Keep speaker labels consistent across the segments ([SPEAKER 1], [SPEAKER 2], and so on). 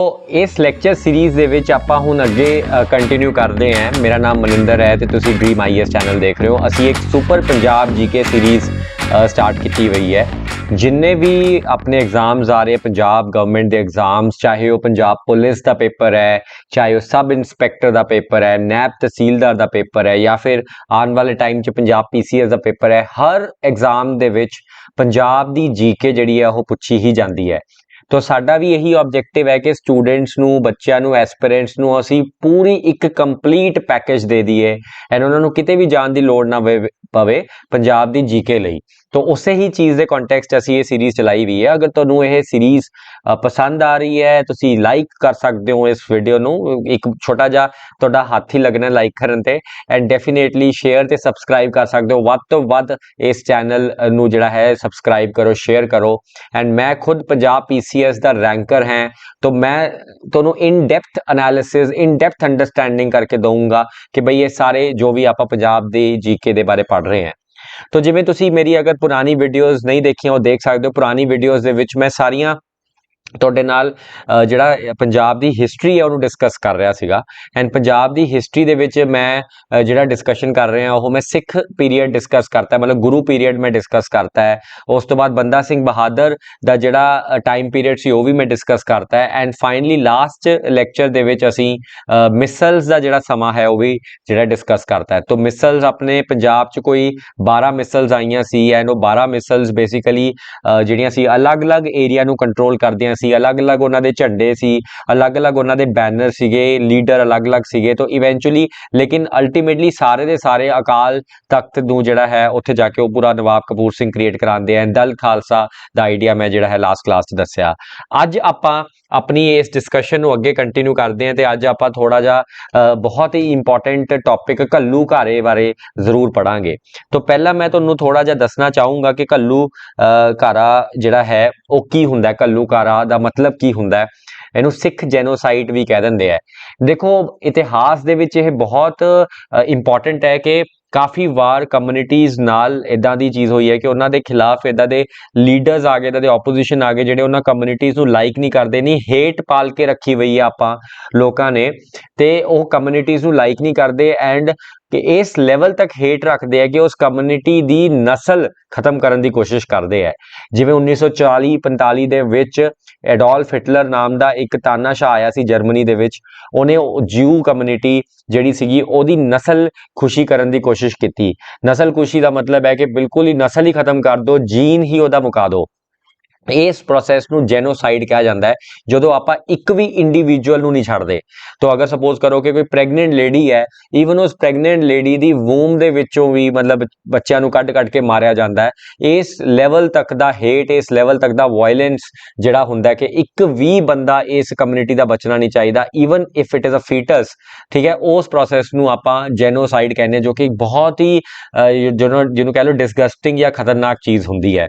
[SPEAKER 1] तो इस lecture series ਦੇ ਵਿੱਚ ਆਪਾਂ ਹੁਣ ਅੱਗੇ ਕੰਟੀਨਿਊ ਕਰਦੇ ਹਾਂ। ਮੇਰਾ ਨਾਮ ਮਨਿੰਦਰ ਹੈ ਤੇ ਤੁਸੀਂ ਡ੍ਰੀਮ ਆਈਐਸ ਚੈਨਲ ਦੇਖ ਰਹੇ ਹੋ। ਅਸੀਂ ਇੱਕ super Punjab GK series start ਕੀਤੀ ਹੋਈ ਹੈ। ਜਿੰਨੇ ਵੀ ਆਪਣੇ ਐਗਜ਼ਾਮਸ ਆ ਰਹੇ ਪੰਜਾਬ ਗਵਰਨਮੈਂਟ ਦੇ ਐਗਜ਼ਾਮਸ, ਚਾਹੇ ਉਹ ਪੰਜਾਬ ਪੁਲਿਸ ਦਾ ਪੇਪਰ ਹੈ, ਚਾਹੇ ਉਹ ਸਬ ਇੰਸਪੈਕਟਰ ਦਾ ਪੇਪਰ ਹੈ, ਨੈਬ ਤਹਿਸੀਲਦਾਰ ਦਾ ਪੇਪਰ ਹੈ, ਜਾਂ ਫਿਰ ਆਉਣ ਵਾਲੇ ਟਾਈਮ 'ਚ ਪੰਜਾਬ ਪੀਸੀਐਸ ਦਾ ਪੇਪਰ ਹੈ, ਹਰ ਐਗਜ਼ਾਮ ਦੇ ਵਿੱਚ ਪੰਜਾਬ ਦੀ ਜੀਕੇ ਜਿਹੜੀ ਹੈ ਉਹ ਪੁੱਛੀ ਹੀ ਜਾਂਦੀ ਹੈ। तो साडा भी यही ऑब्जेक्टिव है कि स्टूडेंट्स नू, बच्चों नू, एस्पिरेंट्स नू असी पूरी एक कंप्लीट पैकेज दे दईए एंड उन्होंने किते भी जान की लोड़ ना पवे पंजाब दी जीके लई। तो उसे ही चीज़ के कॉन्टैक्सट असी ये सीरीज़ चलाई हुई है। अगर तुहानू ये सीरीज़ पसंद आ रही है तुसी लाइक कर सकते हो इस वीडियो नू, एक छोटा जा तुहाडा हाथ ही लगना लाइक करन ते, एंड डेफिनेटली शेयर ते सबसक्राइब कर सकते हो। वध तो वध इस चैनल नू जिहड़ा है सबसक्राइब करो, शेयर करो। एंड मैं खुद पंजाब पीसीएस दा रैंकर है, तो मैं तुहानू in depth analysis, in depth understanding करके दूंगा कि भाई ये सारे जो भी आप पंजाब दी जीके दे बारे पढ़ रहे हैं। तो जिवें तुसी मेरी अगर पुरानी वीडियोज़ नहीं देखियां वो देख सकते हो। पुरानी वीडियोज़ दे विच मैं सारियां ਤੁਹਾਡੇ ਨਾਲ ਜਿਹੜਾ ਪੰਜਾਬ ਦੀ ਹਿਸਟਰੀ ਹੈ ਉਹਨੂੰ ਡਿਸਕਸ ਕਰ ਰਿਹਾ ਸੀਗਾ। ਐਂਡ ਪੰਜਾਬ ਦੀ ਹਿਸਟਰੀ ਦੇ ਵਿੱਚ ਮੈਂ ਜਿਹੜਾ ਡਿਸਕਸ਼ਨ ਕਰ ਰਿਹਾ ਉਹ ਮੈਂ ਸਿੱਖ ਪੀਰੀਅਡ ਡਿਸਕਸ ਕਰਤਾ, ਮਤਲਬ ਗੁਰੂ ਪੀਰੀਅਡ ਮੈਂ ਡਿਸਕਸ ਕਰਤਾ ਹੈ। ਉਸ ਤੋਂ ਬਾਅਦ ਬੰਦਾ ਸਿੰਘ ਬਹਾਦਰ ਦਾ ਜਿਹੜਾ ਟਾਈਮ ਪੀਰੀਅਡ ਸੀ ਉਹ ਵੀ ਮੈਂ ਡਿਸਕਸ ਕਰਤਾ ਹੈ। ਐਂਡ ਫਾਈਨਲੀ ਲਾਸਟ ਲੈਕਚਰ ਦੇ ਵਿੱਚ ਅਸੀਂ ਮਿਸਲਸ ਦਾ ਜਿਹੜਾ ਸਮਾਂ ਹੈ ਉਹ ਵੀ ਜਿਹੜਾ ਡਿਸਕਸ ਕਰਤਾ ਹੈ। ਤਾਂ ਮਿਸਲਸ ਆਪਣੇ ਪੰਜਾਬ 'ਚ ਕੋਈ 12 ਮਿਸਲਸ ਆਈਆਂ ਸੀ ਐਂਡ ਉਹ 12 ਮਿਸਲਸ ਬੇਸਿਕਲੀ ਜਿਹੜੀਆਂ ਸੀ ਅਲੱਗ-ਅਲੱਗ ਏਰੀਆ ਨੂੰ ਕੰਟਰੋਲ ਕਰਦੀਆਂ ਸੀ। अलग-अलग उन्होंने झंडे सी, अलग-अलग उन्होंने बैनर सीगे, लीडर अलग-अलग सीगे। तो इवेंचुअली लेकिन अल्टीमेटली सारे दे सारे अकाल तख्त नूं जिहड़ा है उत्थे जाके वो पूरा नवाब कपूर सिंह क्रिएट करांदे हैं। दल खालसा दा आइडिया मैं जिहड़ा है लास्ट क्लास च दस्सिया। अज आपां अपनी इस डिस्कशन नूं अगे कंटिन्यू करते हैं। तो अज आपां थोड़ा जिहा बहुत ही इंपॉर्टेंट टॉपिक घल्लू घारे बारे जरूर पढ़ांगे। तो पहला मैं तुहानूं थोड़ा जिहा दसना चाहूँगा कि घल्लू घारा जिहड़ा है वो की हुंदा है, घल्लू घारा दा मतलब की हुंदा है। ਇਹਨੂੰ ਸਿੱਖ ਜੈਨੋਸਾਈਡ ਵੀ ਕਹਿ ਦਿੰਦੇ ਆ। ਦੇਖੋ ਇਤਿਹਾਸ ਦੇ ਵਿੱਚ ਇਹ ਬਹੁਤ ਇੰਪੋਰਟੈਂਟ ਹੈ ਕਿ ਕਾਫੀ ਵਾਰ ਕਮਿਊਨਿਟੀਜ਼ ਨਾਲ ਇਦਾਂ ਦੀ ਚੀਜ਼ ਹੋਈ ਹੈ ਕਿ ਉਹਨਾਂ ਦੇ ਖਿਲਾਫ ਇਦਾਂ ਦੇ ਲੀਡਰਸ ਆ ਗਏ, ਇਦਾਂ ਦੇ ਆਪੋਜੀਸ਼ਨ ਆ ਗਏ ਜਿਹੜੇ ਉਹਨਾਂ ਕਮਿਊਨਿਟੀਜ਼ ਨੂੰ ਲਾਈਕ ਨਹੀਂ ਕਰਦੇ, ਨਹੀਂ ਹੇਟ ਪਾਲ ਕੇ ਰੱਖੀ ਹੋਈ ਆ ਆਪਾਂ ਲੋਕਾਂ ਨੇ, ਤੇ ਉਹ ਕਮਿਊਨਿਟੀਜ਼ ਨੂੰ ਲਾਈਕ ਨਹੀਂ ਕਰਦੇ ਐਂਡ कि इस लेवल तक हेट रखते हैं कि उस कम्यूनिटी दी नस्ल खत्म करने की कोशिश करते हैं। जिवें 1940-45 दे विच एडोल्फ हिटलर नाम का एक तानाशाह आया सी जर्मनी दे विच, उन्हें ज्यू कम्यूनिटी जिहड़ी सीगी ओहदी नस्ल खुशी करने की कोशिश की। नस्ल खुशी का मतलब है कि बिल्कुल ही नस्ल ही खत्म कर दो, जीन ही उहदा मुका दो। इस प्रोसैस नूं जेनोसाइड कहा जाता है जदों आपां एक भी इंडिविजुअल नूं नहीं छड्डदे। तो अगर सपोज करो कि कोई प्रेगनेंट लेडी है, ईवन उस प्रेगनेंट लेडी दी वूम दे विचों भी मतलब बच्चों नूं कट के मारिया जाता है। इस लेवल तक दा हेट, इस लेवल तक दा वायलेंस जिहड़ा हुंदा है कि एक भी बंदा इस कम्यूनिटी दा बचना नहीं चाहिए, even if it is a foetus, ठीक है। उस प्रोसैस नूं आपां जेनोसाइड कहने, जो कि बहुत ही जिन्होंने कह लो डिसगस्टिंग या खतरनाक चीज़ हुंदी है।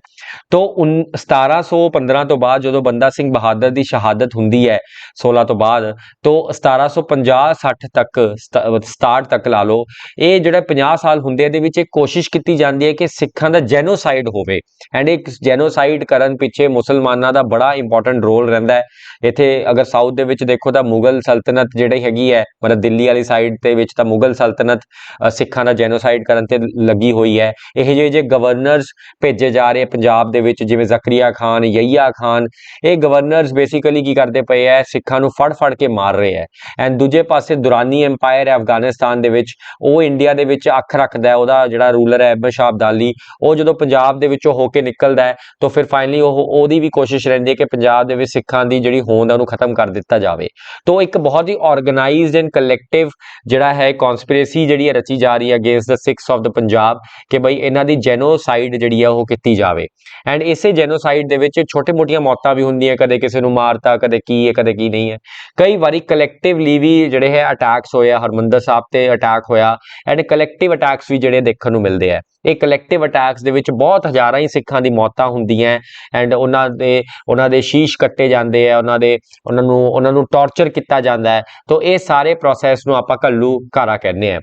[SPEAKER 1] तो 1715 तो बाद जो बंदा सिंह बहादुर की शहादत हुंदी है 16 तो बाद, तो 1750-60 तक 67 तक ला लो, ये जो 50 साल होंगे ये कोशिश की जाती है कि सिखां दा जेनोसाइड होवे। एंड एक जेनोसाइड करन पिछे मुसलमाना का बड़ा इंपॉर्टेंट रोल रहिंदा है। इत्थे अगर साउथ दे विच देखो तो मुगल सल्तनत जिहड़ी हैगी है, मतलब दिल्ली वाली साइड ते विच तां मुगल सल्तनत सिखां दा जेनोसाइड करन ते लगी हुई है। इह जे गवर्नर्स भेजे जा रहे पंजाब दे विच, जिवें ज़करिया खान, यहिया खान, ये गवर्नर्स बेसिकली की करते पे है, सिखां नूं फड़ के मार रहे हैं। एंड दूजे पासे दुरानी एम्पायर है अफगानिस्तान दे विच, वो इंडिया दे विच अख रखदा है। उहदा जिहड़ा रूलर है अहमद शाह अब्दाली, वो जदों पंजाब दे विचों होके निकलदा है तो फिर फाइनली ओहदी भी कोशिश रहिंदी है कि पंजाब दे विच सिखां दी जिहड़ी होंद उहनूं खत्म कर दित्ता जावे। तो एक बहुत ही ऑर्गेनाइज्ड एंड कलैक्टिव जिहड़ा है कॉन्स्पिरेसी जिहड़ी है रची जा रही है against the six of the Punjab कि बई इन्हां दी जेनोसाइड जिहड़ी है वो कीती जावे। एंड इसे जेनोसाइड दे विच छोटे मोटियां मौतां भी हुंदियां, कदे किसी नूं मारता, कदे की है कदे की नहीं है। कई बारी कलैक्टिवली भी जिहड़े है अटैक्स होया, हरमंदर साहब ते अटैक होया एंड कलैक्टिव अटैक्स भी जिहड़े देखण नूं मिलदे है। ये कलैक्टिव अटैक्स दे विच बहुत हज़ारां ही सिखां दी मौतां हुंदियां एंड उन्हां दे शीश कट्टे जांदे है, उन्हां नूं टॉर्चर किया जाता है। तो ये सारे प्रोसैस नूं आपां घल्लू घारा कहने हैं।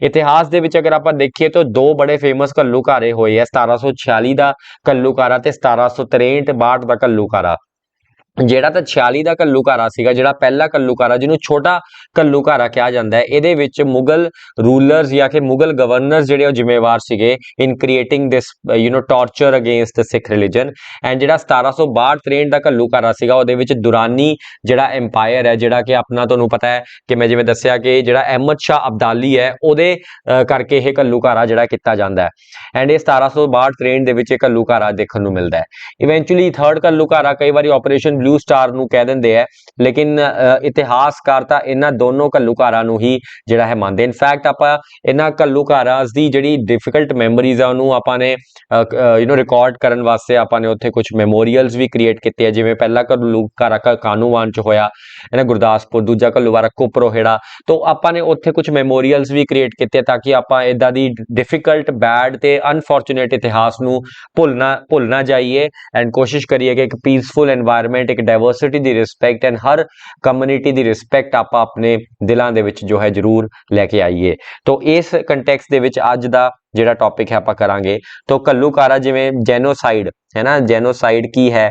[SPEAKER 1] इतिहास दे विच अगर आपां देखिए तो दो बड़े फेमस घल्लू घारे होए है, 1746 का घल्लू घारा ते 1763-62 का घल्लू घारा। ਜਿਹੜਾ ਤਾਂ 46 ਦਾ ਘੱਲੂਘਾਰਾ ਸੀਗਾ, ਜਿਹੜਾ ਪਹਿਲਾ ਘੱਲੂਘਾਰਾ ਜਿਹਨੂੰ ਛੋਟਾ ਘੱਲੂਘਾਰਾ ਕਿਹਾ ਜਾਂਦਾ ਹੈ, ਇਹਦੇ ਵਿੱਚ ਮੁਗਲ ਰੂਲਰਸ ਜਾਂ ਕਿ ਮੁਗਲ ਗਵਰਨਰਸ ਜਿਹੜੇ ਉਹ ਜ਼ਿੰਮੇਵਾਰ ਸੀਗੇ in creating this torture against the Sikh religion. And ਜਿਹੜਾ 1762-63 ਦਾ ਘੱਲੂਘਾਰਾ ਸੀਗਾ ਉਹਦੇ ਵਿੱਚ ਦੁਰਾਨੀ ਜਿਹੜਾ ਐਮਪਾਇਰ ਹੈ, ਜਿਹੜਾ ਕਿ ਆਪਣਾ ਤੁਹਾਨੂੰ ਪਤਾ ਹੈ ਕਿ ਮੈਂ ਜਿਵੇਂ ਦੱਸਿਆ ਕਿ ਜਿਹੜਾ ਅਹਿਮਦ ਸ਼ਾਹ ਅਬਦਾਲੀ ਹੈ ਉਹਦੇ ਕਰਕੇ ਇਹ ਘੱਲੂਘਾਰਾ ਜਿਹੜਾ ਕੀਤਾ ਜਾਂਦਾ ਹੈ। ਐਂਡ ਇਹ 1762-63 ਦੇ ਵਿੱਚ ਇਹ ਘੱਲੂਘਾਰਾ ਦੇਖਣ ਨੂੰ ਮਿਲਦਾ ਹੈ। ਇਵੈਂਚੁਅਲੀ ਥਰਡ ਘੱਲੂਘਾਰਾ ਕਈ ਵਾਰੀ ਆਪਰੇਸ਼ਨ ਬਲੂ ਸਟਾਰ ਨੂੰ ਕਹਿ ਦਿੰਦੇ ਆ, ਲੇਕਿਨ ਇਤਿਹਾਸਕਾਰ ਤਾਂ ਇਹਨਾਂ ਦੋਨੋਂ ਘੱਲੂਘਾਰਾਂ ਨੂੰ ਹੀ ਜਿਹੜਾ ਹੈ ਮੰਨਦੇ। ਇਨਫੈਕਟ ਆਪਾਂ ਇਹਨਾਂ ਘੱਲੂਘਾਰਾਂ ਦੀ ਜਿਹੜੀ ਡਿਫਿਕਲਟ ਮੈਮਰੀਜ਼ ਆ ਉਹਨੂੰ ਆਪਾਂ ਨੇ ਰਿਕਾਰਡ ਕਰਨ ਵਾਸਤੇ ਆਪਾਂ ਨੇ ਉੱਥੇ ਕੁਝ ਮੈਮੋਰੀਅਲਸ ਵੀ ਕ੍ਰੀਏਟ ਕੀਤੇ ਆ, ਜਿਵੇਂ ਪਹਿਲਾ ਘੱਲੂਘਾਰਾ ਕਾਨੂੰਵਾਨ ਚ ਹੋਇਆ ਹੈ ਨਾ ਗੁਰਦਾਸਪੁਰ, ਦੂਜਾ ਘੱਲੂਘਾਰਾ ਕੁਪਰੋਹੇੜਾ। ਤੋਂ ਆਪਾਂ ਨੇ ਉੱਥੇ ਕੁਝ ਮੈਮੋਰੀਅਲਸ ਵੀ ਕ੍ਰੀਏਟ ਕੀਤੇ ਤਾਂ ਕਿ ਆਪਾਂ ਇਦਾਂ ਦੀ ਡਿਫਿਕਲਟ ਬੈਡ ਤੇ ਅਨਫੋਰਚੂਨੇਟ ਇਤਿਹਾਸ ਨੂੰ ਭੁੱਲ ਨਾ ਜਾਈਏ ਐਂਡ ਕੋਸ਼ਿਸ਼ ਕਰੀਏ ਕਿ ਇੱਕ ਪੀਸਫੁਲ एनवायरमेंट, एक diversity the respect and Har community the respect ਆਪਾਂ ਆਪਣੇ ਦਿਲਾਂ ਦੇ ਵਿੱਚ ਜੋ ਹੈ ਜ਼ਰੂਰ ਲੈ ਕੇ ਆਈਏ। ਤੋਂ ਇਸ ਕੰਟੈਕਸਟ ਦੇ ਵਿੱਚ ਅੱਜ ਦਾ ਜਿਹੜਾ ਟੌਪਿਕ ਹੈ ਆਪਾਂ ਕਰਾਂਗੇ। ਤੋਂ ਘੱਲੂਘਾਰਾ ਜਿਵੇਂ ਜੈਨੋਸਾਈਡ ਹੈ ਨਾ, ਜੈਨੋਸਾਈਡ ਕੀ ਹੈ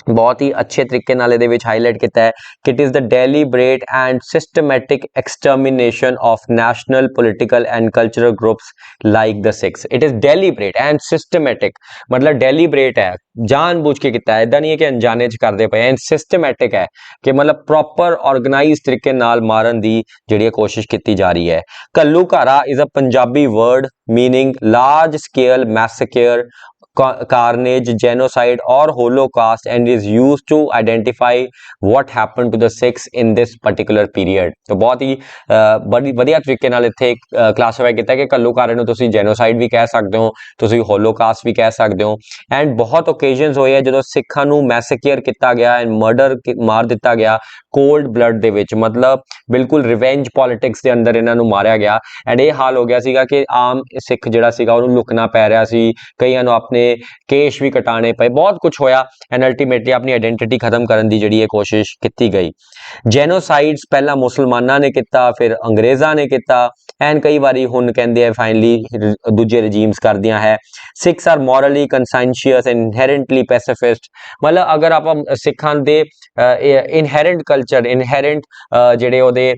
[SPEAKER 1] ਬਹੁਤ ਹੀ ਅੱਛੇ ਤਰੀਕੇ ਨਾਲ ਇਹਦੇ ਵਿੱਚ ਹਾਈਲਾਈਟ ਕੀਤਾ ਹੈ ਕਿ it is the deliberate and systematic extermination of national political and cultural groups like the Sikhs. It is deliberate and systematic, ਮਤਲਬ ਡੈਲੀਬਰੇਟ ਹੈ, ਜਾਣਬੁੱਝ ਕੇ ਕੀਤਾ ਹੈ, ਇਦਾਂ ਨਹੀਂ ਹੈ ਕਿ ਅਣਜਾਣੇ ਚ ਕਰਦੇ ਪਏ। ਐਂਡ ਸਿਸਟਮੈਟਿਕ ਹੈ ਕਿ ਮਤਲਬ ਪ੍ਰੋਪਰ ਆਰਗੇਨਾਈਜ਼ ਤਰੀਕੇ ਨਾਲ ਮਾਰਨ ਦੀ ਜਿਹੜੀ ਕੋਸ਼ਿਸ਼ ਕੀਤੀ ਜਾ ਰਹੀ ਹੈ। ਘੱਲੂਘਾਰਾ is a Punjabi word meaning large scale massacre, carnage, genocide or holocaust, and is used to identify what happened to the Sikhs in this particular period। तो बहुत ही बड़ी ਵਧੀਆ ਤਰੀਕੇ ਨਾਲ ਇੱਥੇ ਕਲਾਸੀਫਾਈ ਕੀਤਾ ਕਿ ਘੱਲੂਘਾਰੇ ਨੂੰ ਤੁਸੀਂ ਜੈਨੋਸਾਈਡ ਵੀ ਕਹਿ ਸਕਦੇ ਹੋ, ਤੁਸੀਂ ਹੋਲੋਕਾਸਟ ਵੀ ਕਹਿ ਸਕਦੇ ਹੋ। ਐਂਡ ਬਹੁਤ ਓਕੇਜ਼ਨਸ ਹੋਏ ਆ ਜਦੋਂ ਸਿੱਖਾਂ ਨੂੰ ਮੈਸੇਕੇਅਰ ਕੀਤਾ ਗਿਆ ਐਂਡ ਮਰਡਰ ਮਾਰ ਦਿੱਤਾ ਗਿਆ ਕੋਲਡ ਬਲੱਡ ਦੇ ਵਿੱਚ, ਮਤਲਬ ਬਿਲਕੁਲ ਰਿਵੈਂਜ ਪੋਲਿਟਿਕਸ ਦੇ ਅੰਦਰ ਇਹਨਾਂ ਨੂੰ ਮਾਰਿਆ ਗਿਆ। ਐਂਡ ਇਹ ਹਾਲ ਹੋ ਗਿਆ ਸੀਗਾ ਕਿ ਆਮ ਸਿੱਖ ਜਿਹੜਾ ਸੀਗਾ ਉਹਨੂੰ ਲੁਕਣਾ ਪੈ ਰਿਹਾ ਸੀ, ਕਈਆਂ ਨੂੰ ਆਪਣੇ ਕੇਸ਼ ਵੀ ਕਟਾਣੇ ਪਏ, ਬਹੁਤ ਕੁਝ ਹੋਇਆ ਐਂਡ ਅਲਟੀਮੇਟਲੀ ਆਪਣੀ ਆਇਡੈਂਟੀਟੀ ਖਤਮ ਕਰਨ ਦੀ ਜਿਹੜੀ ਇਹ ਕੋਸ਼ਿਸ਼ ਕੀਤੀ ਗਈ। ਜੈਨੋਸਾਈਡਸ ਪਹਿਲਾਂ ਮੁਸਲਮਾਨਾਂ ਨੇ ਕੀਤਾ, ਫਿਰ ਅੰਗਰੇਜ਼ਾਂ ਨੇ ਕੀਤਾ ਐਂਡ ਕਈ ਵਾਰੀ ਹੁਣ ਕਹਿੰਦੇ ਆ ਫਾਈਨਲੀ ਦੂਜੇ ਰਜੀਮਸ ਕਰਦੀਆਂ ਹੈ। ਸਿੱਖਸ ਆਰ ਮੋਰਲੀ ਕਨਸੈਂਸ਼ੀਅਸ ਐਂਡ ਇਨਹੈਰੈਂਟਲੀ ਪੈਸੀਫਿਸਟ, ਮਤਲਬ ਅਗਰ ਆਪਾਂ ਸਿੱਖਾਂ ਦੇ ਇਨਹੈਰੈਂਟ ਕਲਚਰ, ਇਨਹੈਰੈਂਟ ਜਿਹੜੇ ਉਹਦੇ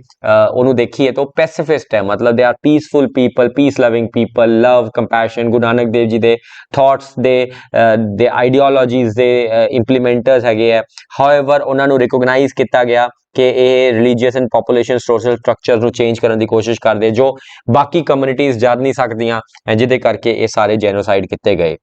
[SPEAKER 1] ਉਹਨੂੰ ਦੇਖੀਏ ਤਾਂ ਪੈਸੀਫਿਸਟ ਹੈ, ਮਤਲਬ they are peaceful people, peace loving people, love compassion. Guru Nanak Dev ji ਦੇ ਥਾਟਸ ਦੇ ਆਈਡੀਓਲੋਜੀਜ਼ ਦੇ ਇੰਪਲੀਮੈਂਟਰਸ ਹੈਗੇ ਆ। ਹਾਊਐਵਰ ਉਹਨਾਂ ਨੂੰ ਰਿਕੋਗਨਾਈਜ਼ ਕੀਤਾ ਗਿਆ ਕਿ ਇਹ religious and population social structure ਨੂੰ ਚੇਂਜ ਕਰਨ ਦੀ ਕੋਸ਼ਿਸ਼ ਕਰਦੇ ਜੋ ਬਾਕੀ ਕਮਿਊਨਿਟੀਜ਼ ਜਰ ਨਹੀਂ ਸਕਦੀਆਂ, ਜਿਹਦੇ ਕਰਕੇ ਇਹ ਸਾਰੇ ਜੈਨੋਸਾਈਡ ਕੀਤੇ ਗਏ।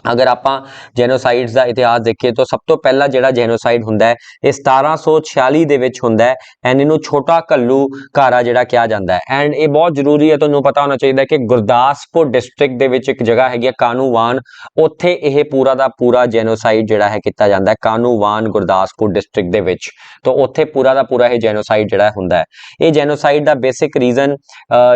[SPEAKER 1] ਅਗਰ ਆਪਾਂ ਜੈਨੋਸਾਈਡਸ ਦਾ ਇਤਿਹਾਸ ਦੇਖੀਏ ਤਾਂ ਸਭ ਤੋਂ ਪਹਿਲਾਂ ਜਿਹੜਾ ਜੈਨੋਸਾਈਡ ਹੁੰਦਾ ਹੈ ਇਹ 1746 ਦੇ ਵਿੱਚ ਹੁੰਦਾ ਹੈ ਐਂਡ ਇਹਨੂੰ ਛੋਟਾ ਘੱਲੂਘਾਰਾ ਜਿਹੜਾ ਕਿਹਾ ਜਾਂਦਾ ਹੈ। ਐਂਡ ਇਹ ਬਹੁਤ ਜ਼ਰੂਰੀ ਹੈ, ਤੁਹਾਨੂੰ ਪਤਾ ਹੋਣਾ ਚਾਹੀਦਾ ਕਿ ਗੁਰਦਾਸਪੁਰ ਡਿਸਟ੍ਰਿਕਟ ਦੇ ਵਿੱਚ ਇੱਕ ਜਗ੍ਹਾ ਹੈਗੀ ਹੈ ਕਾਨੂੰਵਾਨ, ਉੱਥੇ ਇਹ ਪੂਰਾ ਦਾ ਪੂਰਾ ਜੈਨੋਸਾਈਡ ਜਿਹੜਾ ਹੈ ਕੀਤਾ ਜਾਂਦਾ ਹੈ, ਕਾਨੂੰਵਾਨ ਗੁਰਦਾਸਪੁਰ ਡਿਸਟ੍ਰਿਕਟ ਦੇ ਵਿੱਚ। ਤਾਂ ਉੱਥੇ ਪੂਰਾ ਦਾ ਪੂਰਾ ਇਹ ਜੈਨੋਸਾਈਡ ਜਿਹੜਾ ਹੁੰਦਾ ਹੈ। ਇਹ ਜੈਨੋਸਾਈਡ ਦਾ ਬੇਸਿਕ ਰੀਜ਼ਨ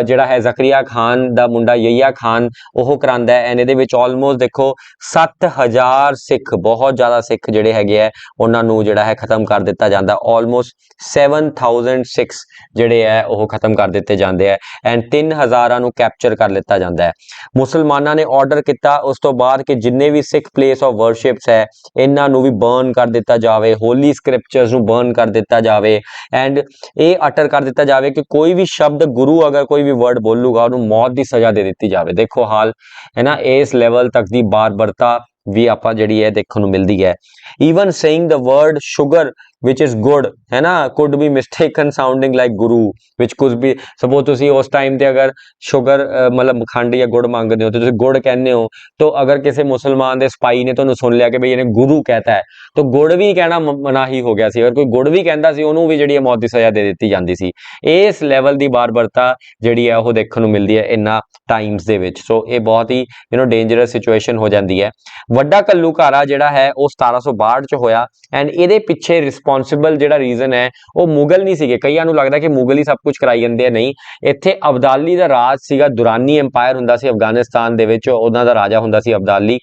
[SPEAKER 1] ਜਿਹੜਾ ਹੈ ਜ਼ਕਰੀਆ ਖਾਨ ਦਾ ਮੁੰਡਾ ਯਹੀਆ ਖਾਨ ਉਹ ਕਰਾਉਂਦਾ ਹੈ। ਐਂਡ ਇਹਦੇ ਵਿੱਚ ਆਲਮੋਸਟ ਦੇਖੋ 7000 ਸਿੱਖ, ਬਹੁਤ ਜ਼ਿਆਦਾ ਸਿੱਖ ਜਿਹੜੇ ਹੈਗੇ ਆ ਉਹਨਾਂ ਨੂੰ ਜਿਹੜਾ ਹੈ ਖਤਮ ਕਰ ਦਿੱਤਾ ਜਾਂਦਾ। ਆਲਮੋਸਟ 7000 ਸਿੱਖ ਜਿਹੜੇ ਹੈ ਉਹ ਖਤਮ ਕਰ ਦਿੱਤੇ ਜਾਂਦੇ ਆ ਐਂਡ 3000 ਨੂੰ ਕੈਪਚਰ ਕਰ ਲਿੱਤਾ ਜਾਂਦਾ ਹੈ। ਮੁਸਲਮਾਨਾਂ ਨੇ ਆਰਡਰ ਕੀਤਾ ਉਸ ਤੋਂ ਬਾਅਦ ਕਿ ਜਿੰਨੇ ਵੀ ਸਿੱਖ ਪਲੇਸ ਆਫ ਵਰਸ਼ਿਪਸ ਹੈ ਇਹਨਾਂ ਨੂੰ ਵੀ ਬਰਨ ਕਰ ਦਿੱਤਾ ਜਾਵੇ, ਹੋਲੀ ਸਕ੍ਰਿਪਚਰਸ ਨੂੰ ਬਰਨ ਕਰ ਦਿੱਤਾ ਜਾਵੇ ਐਂਡ ਇਹ ਅਟਰ ਕਰ ਦਿੱਤਾ ਜਾਵੇ ਕਿ ਕੋਈ ਵੀ ਸ਼ਬਦ ਗੁਰੂ ਅਗਰ ਕੋਈ ਵੀ ਵਰਡ ਬੋਲੂਗਾ ਉਹਨੂੰ ਮੌਤ ਦੀ ਸਜ਼ਾ ਦੇ ਦਿੱਤੀ ਜਾਵੇ। ਦੇਖੋ ਹਾਲ ਹੈ ਨਾ, ਇਸ ਲੈਵਲ ਤੱਕ ਦੀ ਬਾਰਬਰਤਾ ਵੀ ਆਪਾਂ ਜਿਹੜੀ ਹੈ ਦੇਖਣ ਨੂੰ ਮਿਲਦੀ ਹੈ। Even saying the word sugar which is good है ना could be mistaken sounding like guru which could be suppose ਤੁਸੀਂ ਉਸ ਟਾਈਮ ਤੇ ਅਗਰ ਸ਼ੂਗਰ ਮਤਲਬ ਖੰਡ ਜਾਂ ਗੁੜ ਮੰਗਦੇ ਹੋ ਤੇ ਤੁਸੀਂ ਗੁੜ ਕਹਿੰਦੇ ਹੋ ਤਾਂ ਅਗਰ ਕਿਸੇ ਮੁਸਲਮਾਨ ਦੇ ਸਪਾਈ ਨੇ ਤੁਹਾਨੂੰ ਸੁਣ ਲਿਆ ਕਿ ਬਈ ਇਹਨੇ ਗੁਰੂ ਕਹਤਾ ਹੈ ਤਾਂ ਗੁੜ ਵੀ ਕਹਿਣਾ ਮਨਾਹੀ ਹੋ ਗਿਆ ਸੀ। ਅਗਰ ਕੋਈ ਗੁੜ ਵੀ ਕਹਿੰਦਾ ਸੀ ਉਹਨੂੰ ਵੀ ਜਿਹੜੀ ਹੈ ਮੌਤ ਦੀ ਸਜ਼ਾ ਦੇ ਦਿੱਤੀ ਜਾਂਦੀ ਸੀ। ਇਸ ਲੈਵਲ ਦੀ ਬਾਰਬਰਤਾ ਜਿਹੜੀ ਹੈ ਉਹ ਦੇਖਣ ਨੂੰ ਮਿਲਦੀ ਹੈ ਇਹਨਾਂ ਟਾਈਮਸ ਦੇ ਵਿੱਚ। ਸੋ ਇਹ ਬਹੁਤ ਹੀ ਡੇਂਜਰਸ ਸਿਚੁਏਸ਼ਨ ਹੋ ਜਾਂਦੀ ਹੈ। ਵੱਡਾ ਘੱਲੂਘਾਰਾ ਜਿਹੜਾ ਹੈ ਉਹ 1762 ਚ ਹੋਇਆ ਐਂਡ ਇਹਦੇ ਪਿੱਛੇ ਰਿਸਪੌਂਸਿਬਲ ਜਿਹੜਾ ਰੀਜ਼ਨ ਹੈ ਉਹ ਮੁਗਲ ਨਹੀਂ ਸੀਗੇ। ਕਈਆਂ ਨੂੰ ਲੱਗਦਾ ਕਿ ਮੁਗਲ ਹੀ ਸਭ ਕੁਝ ਕਰਾਈ ਜਾਂਦੇ ਆ, ਨਹੀਂ, ਇੱਥੇ ਅਬਦਾਲੀ ਦਾ ਰਾਜ ਸੀਗਾ, ਦੁਰਾਨੀ ਐਮਪਾਇਰ ਹੁੰਦਾ ਸੀ ਅਫਗਾਨਿਸਤਾਨ ਦੇ ਵਿੱਚ, ਉਹਨਾਂ ਦਾ ਰਾਜਾ ਹੁੰਦਾ ਸੀ ਅਬਦਾਲੀ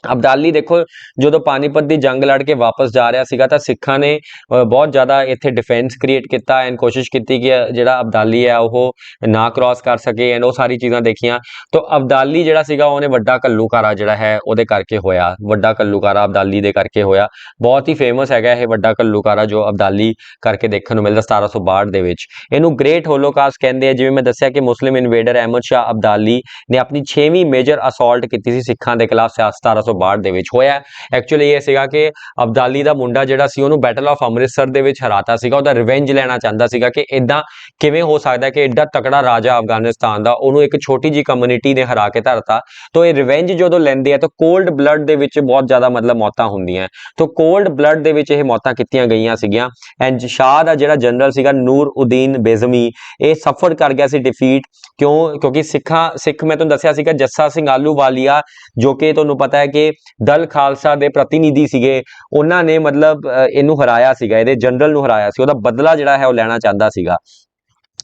[SPEAKER 1] ਅਬਦਾਲੀ ਦੇਖੋ ਜਦੋਂ ਪਾਨੀਪਤ ਦੀ ਜੰਗ ਲੜ ਕੇ ਵਾਪਸ ਜਾ ਰਿਹਾ ਸੀਗਾ ਤਾਂ ਸਿੱਖਾਂ ਨੇ ਬਹੁਤ ਜ਼ਿਆਦਾ ਇੱਥੇ ਡਿਫੈਂਸ ਕ੍ਰੀਏਟ ਕੀਤਾ ਐਂਡ ਕੋਸ਼ਿਸ਼ ਕੀਤੀ ਕਿ ਜਿਹੜਾ ਅਬਦਾਲੀ ਹੈ ਉਹ ਨਾ ਕ੍ਰਾਸ ਕਰ ਸਕੇ ਐਂਡ ਉਹ ਸਾਰੀ ਚੀਜ਼ਾਂ ਦੇਖੀਆਂ। ਤਾਂ ਅਬਦਾਲੀ ਜਿਹੜਾ ਸੀਗਾ ਉਹਨੇ ਵੱਡਾ ਘੱਲੂਘਾਰਾ ਜਿਹੜਾ ਹੈ ਉਹਦੇ ਕਰਕੇ ਹੋਇਆ, ਵੱਡਾ ਘੱਲੂਘਾਰਾ ਅਬਦਾਲੀ ਦੇ ਕਰਕੇ ਹੋਇਆ। ਬਹੁਤ ਹੀ ਫੇਮਸ ਹੈਗਾ ਇਹ ਵੱਡਾ ਘੱਲੂਘਾਰਾ ਜੋ ਅਬਦਾਲੀ ਕਰਕੇ ਦੇਖਣ ਨੂੰ ਮਿਲਦਾ 1762 ਦੇ ਵਿੱਚ। ਇਹਨੂੰ ਗ੍ਰੇਟ ਹੋਲੋਕਾਸਟ ਕਹਿੰਦੇ ਆ। ਜਿਵੇਂ ਮੈਂ ਦੱਸਿਆ ਕਿ ਮੁਸਲਿਮ ਇਨਵੇਡਰ ਅਹਿਮਦ ਸ਼ਾਹ ਅਬਦਾਲੀ ਨੇ ਆਪਣੀ 6ਵੀਂ ਮੇਜਰ ਅਸੌਲਟ ਕੀਤੀ ਸੀ ਸਿੱਖਾਂ ਦੇ ਖਿਲਾਫ 1762 ਦੇ ਵਿੱਚ ਹੋਇਆ। ਐਕਚੁਅਲੀ ਇਹ ਸੀਗਾ ਕਿ ਅਬਦਾਲੀ ਦਾ ਮੁੰਡਾ ਜਿਹੜਾ ਸੀ ਉਹਨੂੰ ਬੈਟਲ ਆਫ ਅੰਮ੍ਰਿਤਸਰ ਦੇ ਵਿੱਚ ਹਰਾਤਾ ਸੀਗਾ, ਉਹਦਾ ਰਿਵੈਂਜ ਲੈਣਾ ਚਾਹੁੰਦਾ ਸੀਗਾ ਕਿ ਇਦਾਂ ਕਿਵੇਂ ਹੋ ਸਕਦਾ ਕਿ ਐਡਾ ਤਕੜਾ ਰਾਜਾ ਅਫਗਾਨਿਸਤਾਨ ਦਾ ਉਹਨੂੰ ਇੱਕ ਛੋਟੀ ਜੀ ਕਮਿਊਨਿਟੀ ਨੇ ਹਰਾ ਕੇ ਧਰਤਾ। ਤਾਂ ਇਹ ਰਿਵੈਂਜ ਜਦੋਂ ਲੈਂਦੇ ਆ ਤਾਂ ਕੋਲਡ ਬਲੱਡ ਦੇ ਵਿੱਚ ਬਹੁਤ ਜ਼ਿਆਦਾ ਮਤਲਬ ਮੌਤਾਂ ਹੁੰਦੀਆਂ। ਤਾਂ ਕੋਲਡ ਬਲੱਡ ਦੇ ਵਿੱਚ ਇਹ ਮੌਤਾਂ ਕੀਤੀਆਂ ਗਈਆਂ ਸੀਗੀਆਂ ਐਂਡ ਸ਼ਾਹ ਦਾ ਜਿਹੜਾ ਜਨਰਲ ਸੀਗਾ ਨੂਰ ਉਦੀਨ ਬੇਜ਼ਮੀ ਇਹ ਸਫਰ ਕਰ ਗਿਆ ਸੀ ਡਿਫੀਟ। ਕਿਉਂਕਿ ਸਿੱਖ ਮੈਂ ਤੁਹਾਨੂੰ ਦੱਸਿਆ ਸੀਗਾ ਜੱਸਾ ਸਿੰਘ ਆਲੂਵਾਲੀਆ ਜੋ ਕਿ ਤੁਹਾਨੂੰ ਪਤਾ ਹੈ ਕਿ ਦਲ ਖਾਲਸਾ ਦੇ ਪ੍ਰਤੀਨਿਧੀ ਸੀਗੇ, ਉਹਨਾਂ ਨੇ ਮਤਲਬ ਇਹਨੂੰ ਹਰਾਇਆ ਸੀਗਾ, ਇਹਦੇ ਜਨਰਲ ਨੂੰ ਹਰਾਇਆ ਸੀ। ਉਹਦਾ ਬਦਲਾ ਜਿਹੜਾ ਹੈ ਉਹ ਲੈਣਾ ਚਾਹੁੰਦਾ ਸੀਗਾ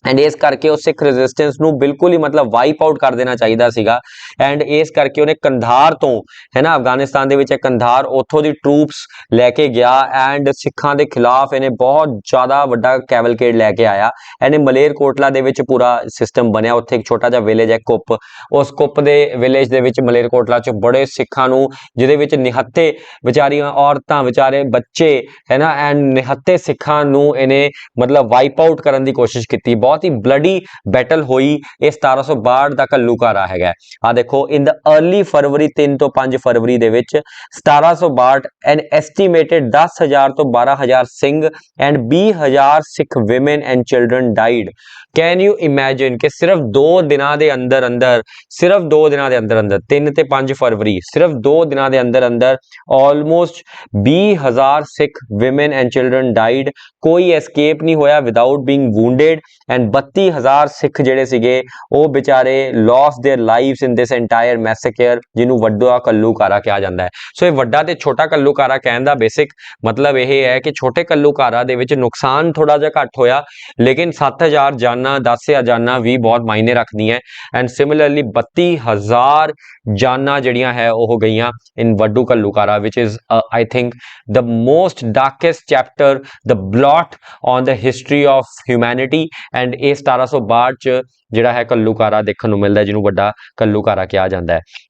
[SPEAKER 1] ਐਂਡ ਇਸ ਕਰਕੇ ਉਹ ਸਿੱਖ ਰੈਜ਼ਿਸਟੈਂਸ ਨੂੰ ਬਿਲਕੁਲ ਹੀ ਮਤਲਬ ਵਾਈਪ ਆਊਟ ਕਰ ਦੇਣਾ ਚਾਹੀਦਾ ਸੀਗਾ ਐਂਡ ਇਸ ਕਰਕੇ ਉਹਨੇ ਕੰਧਾਰ ਤੋਂ ਹੈ ਨਾ ਅਫਗਾਨਿਸਤਾਨ ਦੇ ਵਿੱਚ ਕੰਧਾਰ ਉੱਥੋਂ ਦੀ ਟਰੂਪਸ ਲੈ ਕੇ ਗਿਆ ਐਂਡ ਸਿੱਖਾਂ ਦੇ ਖਿਲਾਫ ਇਹਨੇ ਬਹੁਤ ਜ਼ਿਆਦਾ ਵੱਡਾ ਕੈਵਲਕੇਡ ਲੈ ਕੇ ਆਇਆ। ਇਹਨੇ ਮਲੇਰਕੋਟਲਾ ਦੇ ਵਿੱਚ ਪੂਰਾ ਸਿਸਟਮ ਬਣਿਆ, ਉੱਥੇ ਇੱਕ ਛੋਟਾ ਜਿਹਾ ਵਿਲੇਜ ਹੈ ਕੁੱਪ, ਉਸ ਕੁੱਪ ਦੇ ਵਿਲੇਜ ਦੇ ਵਿੱਚ ਮਲੇਰਕੋਟਲਾ 'ਚ ਬੜੇ ਸਿੱਖਾਂ ਨੂੰ ਜਿਹਦੇ ਵਿੱਚ ਨਿਹੱਥੇ ਵਿਚਾਰੀਆਂ ਔਰਤਾਂ ਵਿਚਾਰੇ ਬੱਚੇ ਹੈ ਨਾ ਐਂਡ ਨਿਹੱਥੇ ਸਿੱਖਾਂ ਨੂੰ ਇਹਨੇ ਮਤਲਬ ਵਾਈਪ ਆਊਟ ਕਰਨ ਦੀ ਕੋਸ਼ਿਸ਼ ਕੀਤੀ। ਬਹੁਤ ਹੀ ਬਲੱਡੀ ਬੈਟਲ ਹੋਈ। ਇਹ 1762 ਦਾ ਘੱਲੂਘਾਰਾ ਹੈਗਾ। ਆ ਦੇਖੋ ਇਨ ਦਾ अर्ਲੀ ਫਰਵਰੀ 3 ਤੋਂ 5 ਫਰਵਰੀ ਦੇ ਵਿੱਚ 1762 ਐਂਡ ਐਸਟੀਮੇਟਡ 10,000 ਤੋਂ 12,000 Singh and 20,000 Sikh women and children died. Can you imagine ਕਿ ਸਿਰਫ 2 ਦਿਨਾਂ ਦੇ ਅੰਦਰ ਅੰਦਰ 3 ਤੇ 5 ਫਰਵਰੀ ਸਿਰਫ 2 ਦਿਨਾਂ ਦੇ ਅੰਦਰ ਅੰਦਰ almost 20,000 Sikh women and children died. ਕੋਈ ਐਸਕੇਪ ਨਹੀਂ ਹੋਇਆ without being wounded and 32,000 Sikh ਜਿਹੜੇ ਸੀਗੇ ਉਹ ਵਿਚਾਰੇ loss their lives in this entire massacre, ਜਿਹਨੂੰ ਵੱਡਾ ਘੱਲੂਘਾਰਾ ਕਿਹਾ ਜਾਂਦਾ ਹੈ। ਸੋ ਇਹ ਵੱਡਾ ਤੇ ਛੋਟਾ ਘੱਲੂਘਾਰਾ ਕਹਿਣ ਦਾ ਬੇਸਿਕ ਮਤਲਬ ਇਹ ਹੈ ਕਿ ਛੋਟੇ ਘੱਲੂਘਾਰਾ ਦੇ ਵਿੱਚ ਨੁਕਸਾਨ ਥੋੜਾ ਜਿਹਾ ਘੱਟ ਹੋਇਆ ਲੇਕਿਨ 7,000 ਜਾਨਾਂ 10,000 ਜਾਨਾਂ ਵੀ ਬਹੁਤ ਮਾਇਨੇ ਰੱਖਦੀਆਂ ਐਂਡ ਸਿਮਿਲਰਲੀ 32,000 ਜਾਨਾਂ ਜਿਹੜੀਆਂ ਹੈ ਉਹ ਗਈਆਂ ਇਨ ਵੱਡੂ ਘੱਲੂਘਾਰਾ ਵਿਚ is I think the most darkest chapter the blot on the history of humanity and ਇਹ 1762 ਚ ਜਿਹੜਾ ਹੈ ਘੱਲੂਘਾਰਾ ਦੇਖਣ ਨੂੰ ਮਿਲਦਾ ਜਿਹਨੂੰ ਵੱਡਾ ਘੱਲੂਘਾਰਾ ਕਿਹਾ ਜਾਂਦਾ ਹੈ।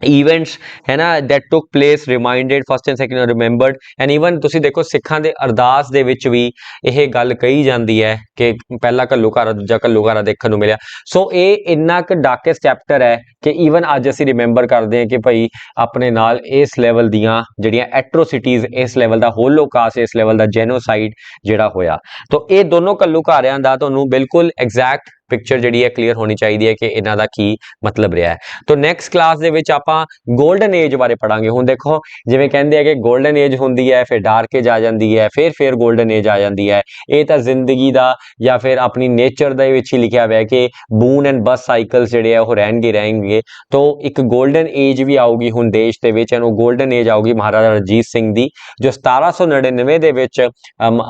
[SPEAKER 1] ਇਵੈਂਟਸ ਹੈ ਨਾ that took place reminded first and second remembered and even ਤੁਸੀਂ ਦੇਖੋ ਸਿੱਖਾਂ ਦੇ ਅਰਦਾਸ ਦੇ ਵਿੱਚ ਵੀ ਇਹ ਗੱਲ ਕਹੀ ਜਾਂਦੀ ਹੈ ਕਿ ਪਹਿਲਾ ਘੱਲੂਘਾਰਾ ਦੂਜਾ ਘੱਲੂਘਾਰਾ ਦੇਖਣ ਨੂੰ ਮਿਲਿਆ। ਸੋ ਇਹ ਇੰਨਾ ਕੁ ਡਾਰਕੈਸਟ ਚੈਪਟਰ ਹੈ ਕਿ ਈਵਨ ਅੱਜ ਅਸੀਂ ਰਿਮੈਂਬਰ ਕਰਦੇ ਹਾਂ ਕਿ ਭਾਈ ਆਪਣੇ ਨਾਲ ਇਸ ਲੈਵਲ ਦੀਆਂ ਜਿਹੜੀਆਂ ਐਟਰੋਸਿਟੀਜ਼, ਇਸ ਲੈਵਲ ਦਾ ਹੋਲੋਕਾਸਟ, ਇਸ ਲੈਵਲ ਦਾ ਜੈਨੋਸਾਈਡ ਜਿਹੜਾ ਹੋਇਆ। ਤਾਂ ਇਹ ਦੋਨੋਂ ਘੱਲੂਘਾਰਿਆਂ ਦਾ ਤੁਹਾਨੂੰ ਬਿਲਕੁਲ ਐਗਜ਼ੈਕਟ ਪਿਕਚਰ ਜਿਹੜੀ ਹੈ ਕਲੀਅਰ ਹੋਣੀ ਚਾਹੀਦੀ ਹੈ ਕਿ ਇਹਨਾਂ ਦਾ ਕੀ ਮਤਲਬ ਰਿਹਾ ਹੈ। ਤਾਂ ਨੈਕਸਟ ਕਲਾਸ ਦੇ ਵਿੱਚ ਆਪਾਂ ਗੋਲਡਨ ਏਜ ਬਾਰੇ ਪੜਾਂਗੇ। ਹੁਣ ਦੇਖੋ ਜਿਵੇਂ ਕਹਿੰਦੇ ਆ ਕਿ ਗੋਲਡਨ ਏਜ ਹੁੰਦੀ ਹੈ ਫਿਰ ਡਾਰਕ ਏਜ ਆ ਜਾਂਦੀ ਹੈ ਫਿਰ ਗੋਲਡਨ ਏਜ ਆ ਜਾਂਦੀ ਹੈ। ਇਹ ਤਾਂ ਜ਼ਿੰਦਗੀ ਦਾ ਜਾਂ ਫਿਰ ਆਪਣੀ ਨੇਚਰ ਦੇ ਵਿੱਚ ਹੀ ਲਿਖਿਆ ਹੋਇਆ ਕਿ ਬੂਨ ਐਂਡ ਬਸ ਸਾਈਕਲਸ ਜਿਹੜੇ ਆ ਉਹ ਰਹਿਣਗੇ। ਤਾਂ ਇੱਕ ਗੋਲਡਨ ਏਜ ਵੀ ਆਊਗੀ ਹੁਣ ਦੇਸ਼ ਦੇ ਵਿੱਚ, ਇਹਨੂੰ ਗੋਲਡਨ ਏਜ ਆਊਗੀ ਮਹਾਰਾਜਾ ਰਣਜੀਤ ਸਿੰਘ ਦੀ ਜੋ 1799 ਦੇ ਵਿੱਚ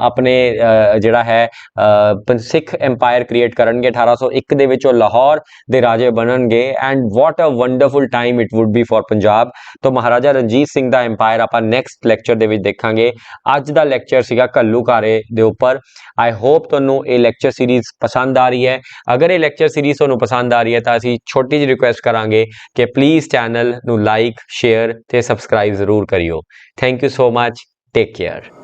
[SPEAKER 1] ਆਪਣੇ ਜਿਹੜਾ ਹੈ ਸਿੱਖ ਐਮਪਾਇਰ ਕ੍ਰੀਏਟ ਕਰਨਗੇ। 1801 ਦੇ ਵਿੱਚ ਉਹ ਲਾਹੌਰ ਦੇ ਰਾਜੇ ਬਣਨਗੇ and what a wonderful time it would be for Punjab. ਤਾਂ ਮਹਾਰਾਜਾ ਰਣਜੀਤ ਸਿੰਘ ਦਾ ਐਮਪਾਇਰ ਆਪਾਂ ਨੈਕਸਟ ਲੈਕਚਰ ਦੇ ਵਿੱਚ ਦੇਖਾਂਗੇ। ਅੱਜ ਦਾ ਲੈਕਚਰ ਸੀਗਾ ਘੱਲੂਘਾਰੇ ਦੇ ਉੱਪਰ। ਆਈ ਹੋਪ ਤੁਹਾਨੂੰ ਇਹ ਲੈਕਚਰ ਸੀਰੀਜ਼ ਪਸੰਦ ਆ ਰਹੀ ਹੈ। ਅਗਰ ਇਹ ਲੈਕਚਰ ਸੀਰੀਜ਼ ਤੁਹਾਨੂੰ ਪਸੰਦ ਆ ਰਹੀ ਹੈ ਤਾਂ ਅਸੀਂ ਛੋਟੀ ਜਿਹੀ ਰਿਕੁਐਸਟ ਕਰਾਂਗੇ ਕਿ ਪਲੀਜ਼ ਚੈਨਲ ਨੂੰ ਲਾਈਕ, ਸ਼ੇਅਰ ਤੇ ਸਬਸਕ੍ਰਾਈਬ ਜ਼ਰੂਰ ਕਰਿਓ। Thank you so much, take care.